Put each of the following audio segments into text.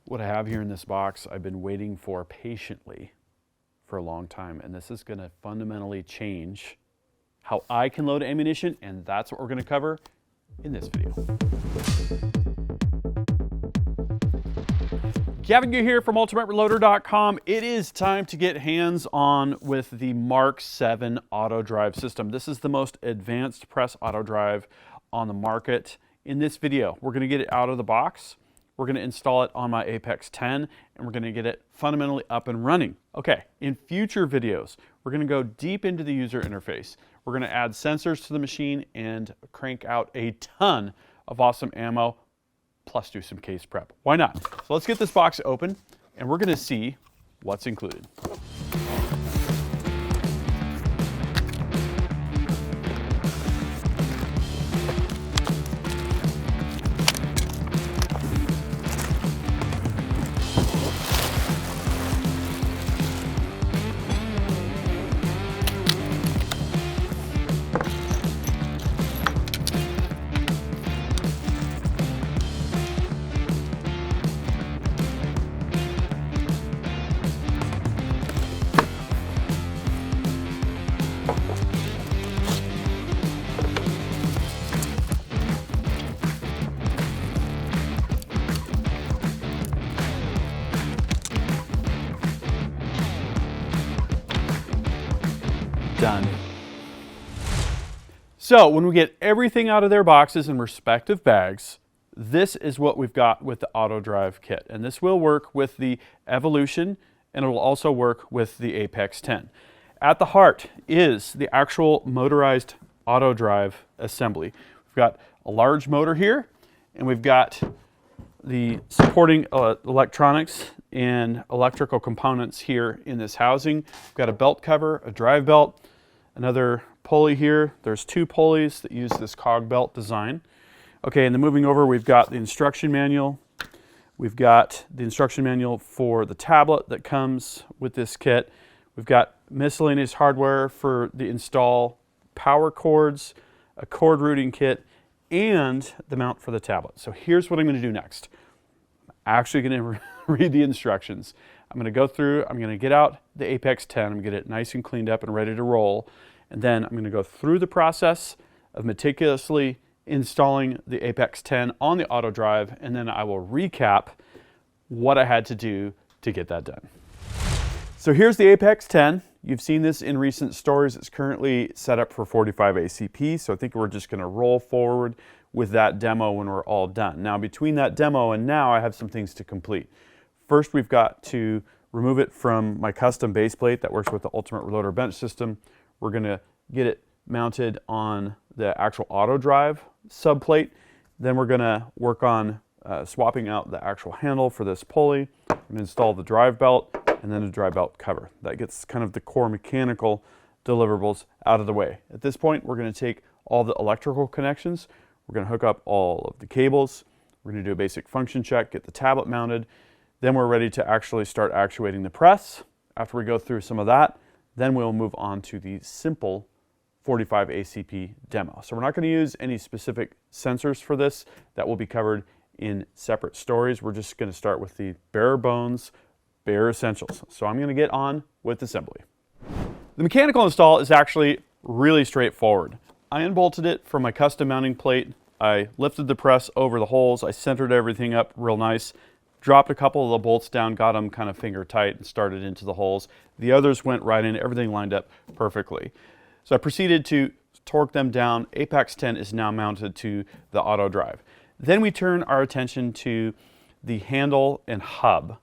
What I have here in this box, I've been waiting for patiently for a long time, and this is going to fundamentally change how I can load ammunition, and that's what we're going to cover in this video. Gavin Gear here from UltimateReloader.com. It is time to get hands-on with the Mark 7 Autodrive system. This is the most advanced press Autodrive on the market. In this video, we're going to get it out of the box. We're going to install it on my Apex 10, and we're going to get it fundamentally up and running. Okay, in future videos, we're going to go deep into the user interface. We're going to add sensors to the machine and crank out a ton of awesome ammo, plus do some case prep. Why not? So let's get this box open, and we're going to see what's included. Done. So when we get everything out of their boxes in respective bags, this is what we've got with the Autodrive kit. And this will work with the Evolution, and it will also work with the Apex 10. At the heart is the actual motorized Autodrive assembly. We've got a large motor here, and we've got the supporting electronics and electrical components here in this housing. We've got a belt cover, a drive belt, another pulley here. There's two pulleys that use this cog belt design. Okay, and then moving over, we've got the instruction manual. We've got the instruction manual for the tablet that comes with this kit. We've got miscellaneous hardware for the install, power cords, a cord routing kit, and the mount for the tablet. So here's what I'm going to do next. I'm actually going to read the instructions. I'm going to go through, I'm going to get out the Apex 10, I'm going to get it nice and cleaned up and ready to roll, and then I'm going to go through the process of meticulously installing the Apex 10 on the Autodrive, and then I will recap what I had to do to get that done. So here's the Apex 10. You've seen this in recent stories. It's currently set up for 45 ACP, so I think we're just going to roll forward with that demo when we're all done. Now, between that demo and now, I have some things to complete. First, we've got to remove it from my custom base plate that works with the Ultimate Reloader bench system. We're going to get it mounted on the actual Autodrive subplate. Then we're going to work on swapping out the actual handle for this pulley and install the drive belt and then a drive belt cover. That gets kind of the core mechanical deliverables out of the way. At this point, we're going to take all the electrical connections. We're going to hook up all of the cables. We're going to do a basic function check, get the tablet mounted. Then we're ready to actually start actuating the press. After we go through some of that, then we'll move on to the simple 45 ACP demo. So we're not going to use any specific sensors for this. That will be covered in separate stories. We're just going to start with the bare bones, bare essentials. So I'm going to get on with assembly. The mechanical install is actually really straightforward. I unbolted it from my custom mounting plate. I lifted the press over the holes. I centered everything up real nice. Dropped a couple of the bolts down, got them kind of finger tight and started into the holes. The others went right in, everything lined up perfectly. So I proceeded to torque them down. Apex 10 is now mounted to the Autodrive. Then we turn our attention to the handle and hub.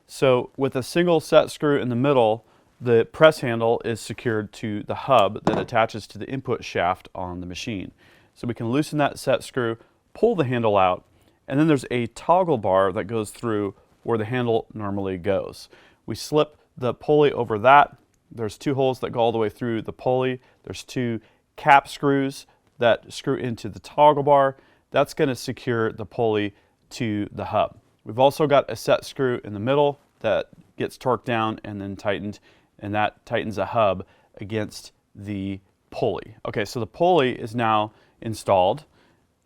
So with a single set screw in the middle, the press handle is secured to the hub that attaches to the input shaft on the machine. So we can loosen that set screw, pull the handle out, and then there's a toggle bar that goes through where the handle normally goes. We slip the pulley over that. There's two holes that go all the way through the pulley. There's two cap screws that screw into the toggle bar. That's going to secure the pulley to the hub. We've also got a set screw in the middle that gets torqued down and then tightened, and that tightens a hub against the pulley. Okay, so the pulley is now installed.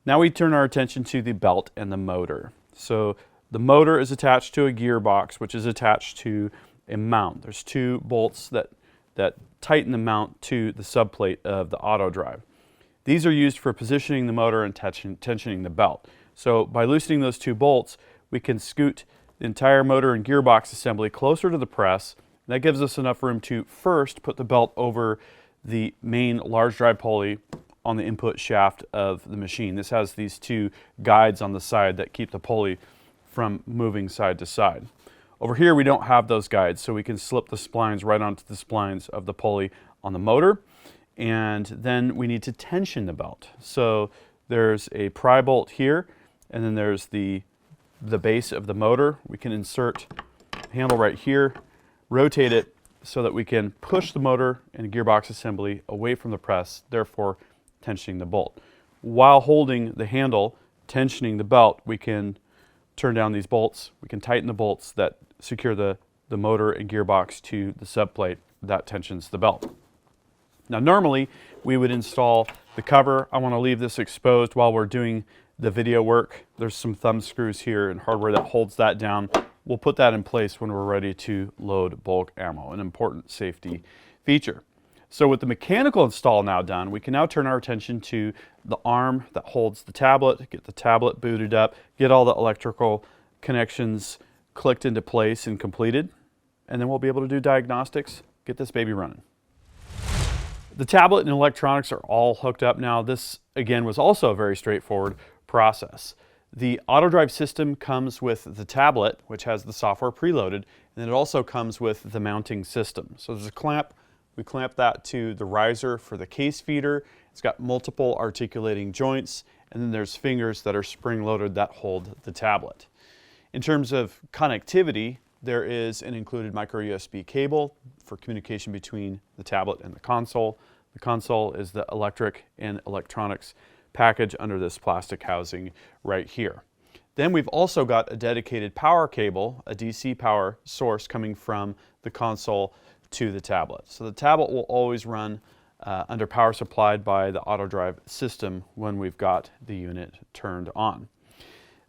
Now we turn our attention to the belt and the motor. So The motor is attached to a gearbox, which is attached to a mount. There's two bolts that tighten the mount to the subplate of the Autodrive. These are used for positioning the motor and tensioning the belt. So by loosening those two bolts, we can scoot the entire motor and gearbox assembly closer to the press. That gives us enough room to first put the belt over the main large drive pulley on the input shaft of the machine. This has these two guides on the side that keep the pulley from moving side to side. Over here we don't have those guides, so we can slip the splines right onto the splines of the pulley on the motor, and then we need to tension the belt. So there's a pry bolt here, and then there's the base of the motor. We can insert the handle right here, rotate it so that we can push the motor and gearbox assembly away from the press, therefore tensioning the bolt. While holding the handle, tensioning the belt, we can turn down these bolts. We can tighten the bolts that secure the motor and gearbox to the subplate. That tensions the belt. Now normally we would install the cover. I want to leave this exposed while we're doing the video work. There's some thumb screws here and hardware that holds that down. We'll put that in place when we're ready to load bulk ammo, an important safety feature. So with the mechanical install now done, we can now turn our attention to the arm that holds the tablet, get the tablet booted up, get all the electrical connections clicked into place and completed, and then we'll be able to do diagnostics, get this baby running. The tablet and electronics are all hooked up now. This, again, was also a very straightforward process. The Autodrive system comes with the tablet, which has the software preloaded, and then it also comes with the mounting system. So there's a clamp. We clamp that to the riser for the case feeder. It's got multiple articulating joints, and then there's fingers that are spring-loaded that hold the tablet. In terms of connectivity, there is an included micro USB cable for communication between the tablet and the console. The console is the electric and electronics package under this plastic housing right here. Then we've also got a dedicated power cable, a DC power source coming from the console to the tablet. So the tablet will always run under power supplied by the Autodrive system when we've got the unit turned on.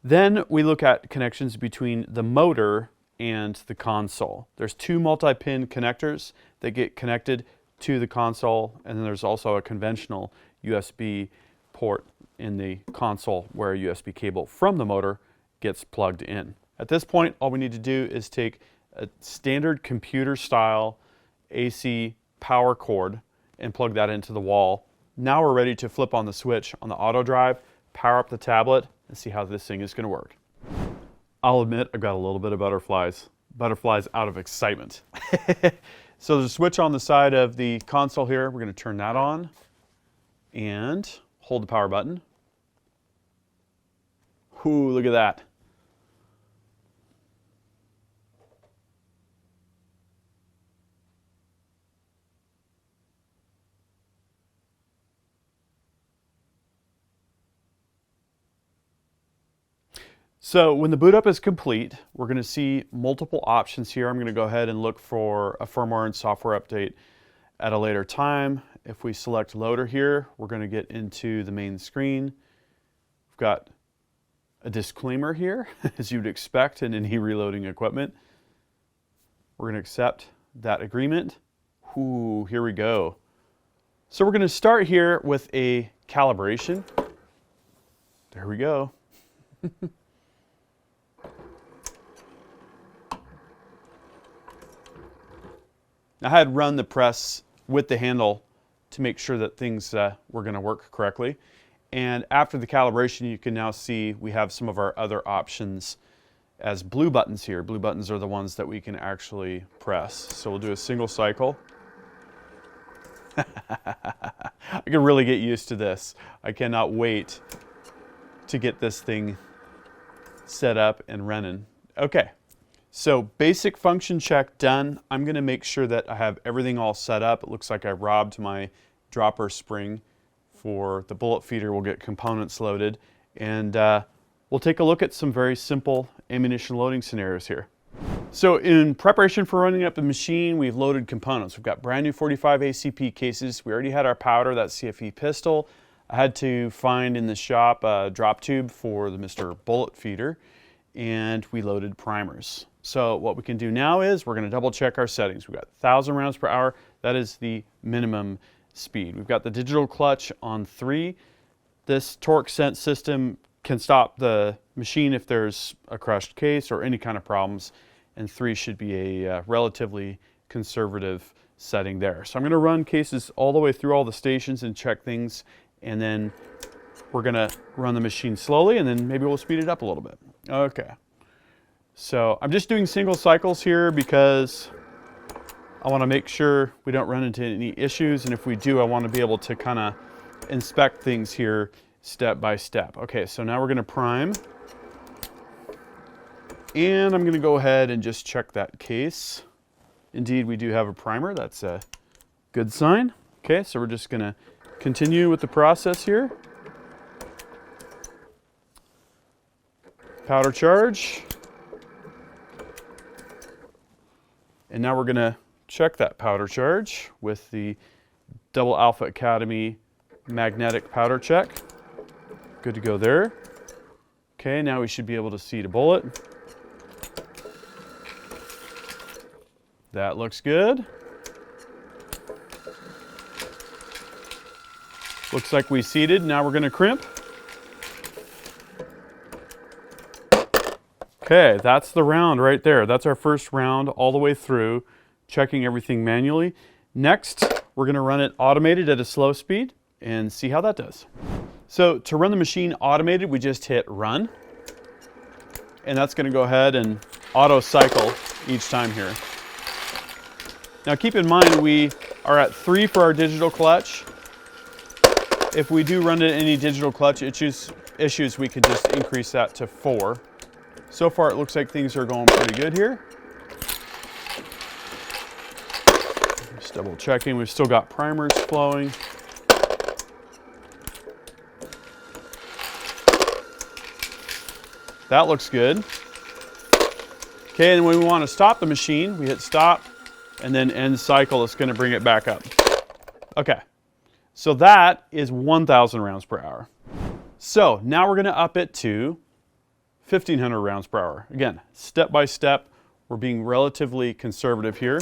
Then we look at connections between the motor and the console. There's two multi-pin connectors that get connected to the console, and then there's also a conventional USB port in the console where a USB cable from the motor gets plugged in. At this point, all we need to do is take a standard computer style AC power cord and plug that into the wall. Now we're ready to flip on the switch on the Autodrive, power up the tablet, and see how this thing is going to work. I'll admit I've got a little bit of butterflies out of excitement. So there's a switch on the side of the console here. We're going to turn that on and hold the power button. Ooh, look at that. So when the boot up is complete, we're going to see multiple options here. I'm going to go ahead and look for a firmware and software update at a later time. If we select loader here, we're going to get into the main screen. We've got a disclaimer here, as you'd expect in any reloading equipment. We're going to accept that agreement. Ooh, here we go. So we're going to start here with a calibration. There we go. I had run the press with the handle to make sure that things were going to work correctly. And after the calibration, you can now see we have some of our other options as blue buttons here. Blue buttons are the ones that we can actually press. So we'll do a single cycle. I can really get used to this. I cannot wait to get this thing set up and running. Okay. So basic function check done. I'm going to make sure that I have everything all set up. It looks like I robbed my dropper spring for the bullet feeder. We'll get components loaded, and we'll take a look at some very simple ammunition loading scenarios here. So in preparation for running up the machine, we've loaded components. We've got brand new 45 ACP cases. We already had our powder, that CFE pistol. I had to find in the shop a drop tube for the Mr. Bullet feeder. and we loaded primers. So what we can do now is we're going to double check our settings. We've got 1,000 rounds per hour. That is the minimum speed. We've got the digital clutch on 3. This torque sense system can stop the machine if there's a crushed case or any kind of problems, and 3 should be a relatively conservative setting there. So I'm going to run cases all the way through all the stations and check things, and then we're going to run the machine slowly, and then maybe we'll speed it up a little bit. Okay. So I'm just doing single cycles here because I want to make sure we don't run into any issues, and if we do, I want to be able to kind of inspect things here step by step. Okay, so now we're going to prime, and I'm going to go ahead and just check that case. Indeed, we do have a primer. That's a good sign. Okay, so we're just going to continue with the process here. Powder charge. And now we're going to check that powder charge with the Double Alpha Academy magnetic powder check. Good to go there. Okay, now we should be able to see the bullet. That looks good. Looks like we seated. Now we're going to crimp. Okay, that's the round right there. That's our first round all the way through, checking everything manually. Next, we're going to run it automated at a slow speed and see how that does. So to run the machine automated, we just hit run. And that's going to go ahead and auto cycle each time here. Now keep in mind we are at 3 for our digital clutch. If we do run into any digital clutch issues, we can just increase that to 4. So far, it looks like things are going pretty good here. Just double checking. We've still got primers flowing. That looks good. Okay, and when we want to stop the machine, we hit stop, and then end cycle is going to bring it back up. Okay, so that is 1,000 rounds per hour. So now we're going to up it to 1,500 rounds per hour. Again, step by step, we're being relatively conservative here.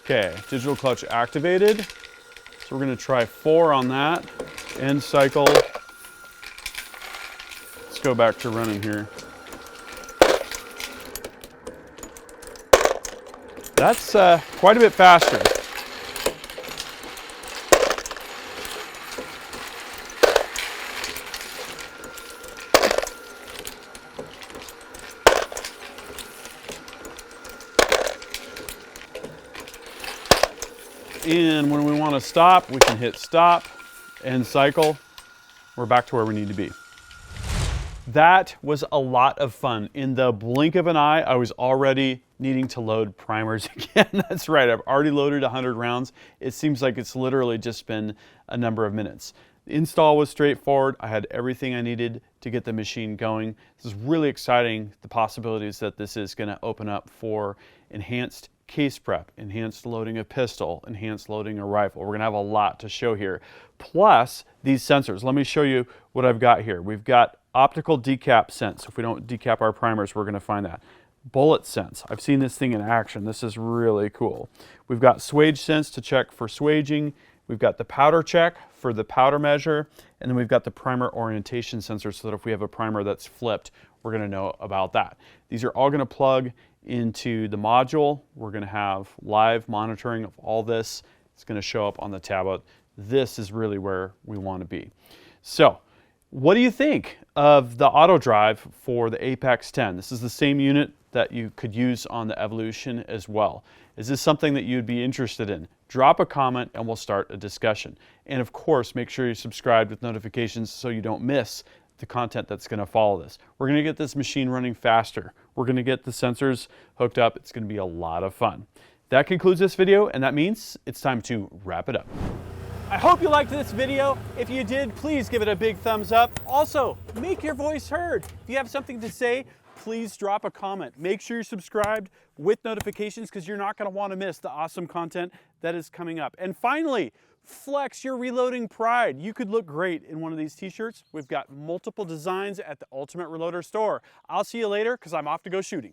Okay, digital clutch activated. So we're going to try 4 on that. End cycle. Let's go back to running here. That's quite a bit faster. And when we want to stop, we can hit stop, end cycle. We're back to where we need to be. That was a lot of fun. In the blink of an eye, I was already needing to load primers again. That's right, I've already loaded 100 rounds. It seems like it's literally just been a number of minutes. The install was straightforward. I had everything I needed to get the machine going. This is really exciting, the possibilities that this is going to open up for enhanced case prep, enhanced loading a pistol, enhanced loading a rifle. We're going to have a lot to show here. Plus these sensors. Let me show you what I've got here. We've got optical decap sense. If we don't decap our primers, we're going to find that. Bullet sense. I've seen this thing in action. This is really cool. We've got swage sense to check for swaging. We've got the powder check for the powder measure. And then we've got the primer orientation sensor so that if we have a primer that's flipped, we're going to know about that. These are all going to plug into the module. We're going to have live monitoring of all this. It's going to show up on the tablet. This is really where we want to be. So what do you think of the Autodrive for the Apex 10? This is the same unit that you could use on the Evolution as well. Is this something that you'd be interested in? Drop a comment and we'll start a discussion. And of course, make sure you're subscribed with notifications so you don't miss the content that's going to follow this. We're going to get this machine running faster. We're going to get the sensors hooked up. It's going to be a lot of fun. That concludes this video, and that means it's time to wrap it up. I hope you liked this video. If you did, please give it a big thumbs up. Also, make your voice heard. If you have something to say, please drop a comment. Make sure you're subscribed with notifications because you're not going to want to miss the awesome content that is coming up. And finally, flex your reloading pride. You could look great in one of these t-shirts. We've got multiple designs at the Ultimate Reloader store. I'll see you later because I'm off to go shooting.